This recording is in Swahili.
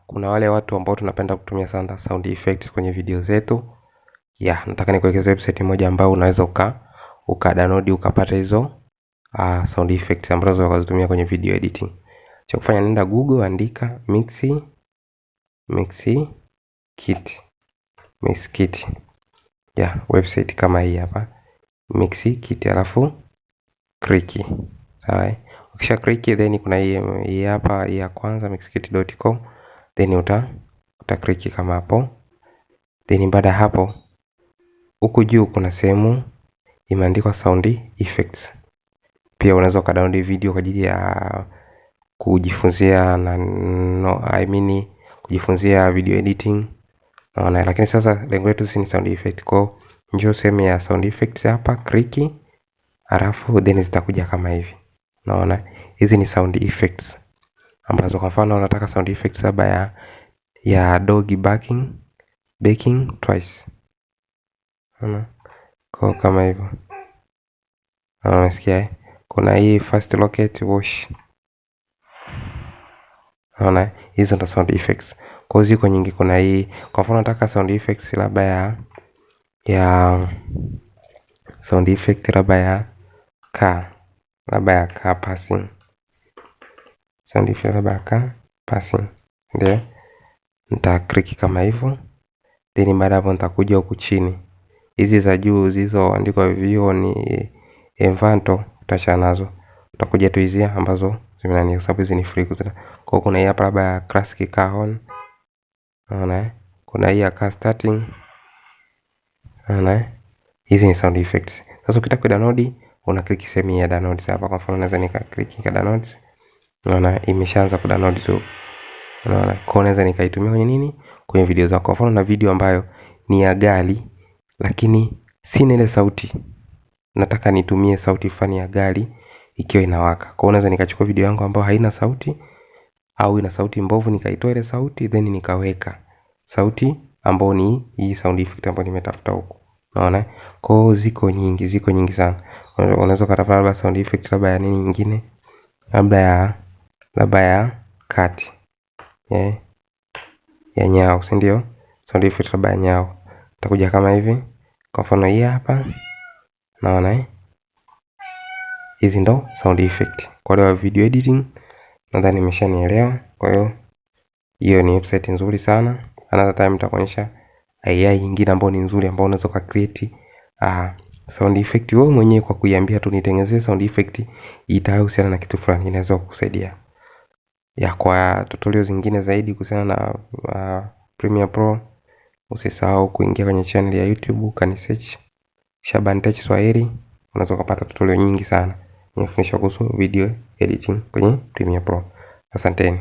Kuna wale watu ambao tunapenda kutumia sana sound effects kwenye video zetu. Nataka nikuelekeze website moja ambayo unaweza download ukapata hizo sound effects ambazo unazitumia kwenye video editing. Cha kufanya, nenda Google, andika Mix Kit. Website kama hii hapa, Mix Kit, alafu click. Sawa. Ukisha click, then kuna hii hapa ya kwanza, mixkit.com, then uta click kama hapo. Then baada hapo, huku juu kuna sehemu imeandikwa sound effects. Pia unaweza download video kwa ajili ya kujifunzia kujifunzia video editing. Naona, lakini sasa lengo letu si sound effect. Kwa njoo sehemu ya sound effects hapa, click, alafu then zitakuja kama hivi. Naona hizi ni sound effects ambazo, kwa mfano unataka sound effects labda ya dog barking twice. Naona kwa kama hivyo. Unasikia? Kuna hii fast locate wash. Naona hizo ndo sound effects. Kwa ziko nyingi. Kuna hii, kwa mfano nataka sound effects labda ya sound effect labda ya car passing. Sound effect labda ya car passing. Ndio nita click kama hivyo. Then baada hapo nitakuja huku chini. Hizi za juu zilizoandikwa view ni Envato, utachana nazo. Utakuja tu hizi ambazo zimenani, kwa sababu hizi ni free. Kwa kuna hii hapa labda classic car horn. Unaona? Kuna hii ya car starting. Unaona? Hizi ni sound effects. Sasa ukitaka download, una click sehemu ya downloads hapa. Kwa mfano naweza nika click downloads. Unaona imeshaanza ku download tu. Unaona? Kwa naweza nikaitumia kwenye nini? Kwenye video zako. Kwa mfano na video ambayo ni ya gari lakini sina ile sauti. Nataka nitumie sauti fani ya gari ikiwa inawaka. Kwa hiyo naweza nikachukua video yangu ambayo haina sauti au ina sauti mbovu, nikaitoa ile sauti, then nikaweka sauti ambayo ni hii sound effect ambayo nimetafuta huko. Unaona? Kwa hiyo ziko nyingi sana. Unaweza kutafuta labda sound effect labda ya nini nyingine, labda ya cat, ya nyao, si ndio? Sound effect labda ya nyao. Utakuja kama hivi. Kwa mfano hii hapa. Naona hizi ndo sound effect. Kwa leo video editing nadhani nimeshanielewa. Kwa hiyo ni website nzuri sana. Another time nitakuonyesha AI nyingine ambayo ni nzuri, ambayo unaweza create sound effect wewe mwenyewe kwa kuiambia tu nitengenezee sound effect itahusiana na kitu fulani, inaweza kukusaidia. Kwa tutorial zingine zaidi kuhusiana na Premiere Pro, usisahau kuingia kwenye channel ya YouTube, kanisearch Shaban Tech Swahili. Unaweza kupata tutorial nyingi sana ninafundisha kuhusu video editing kwenye Premiere Pro. Asanteni.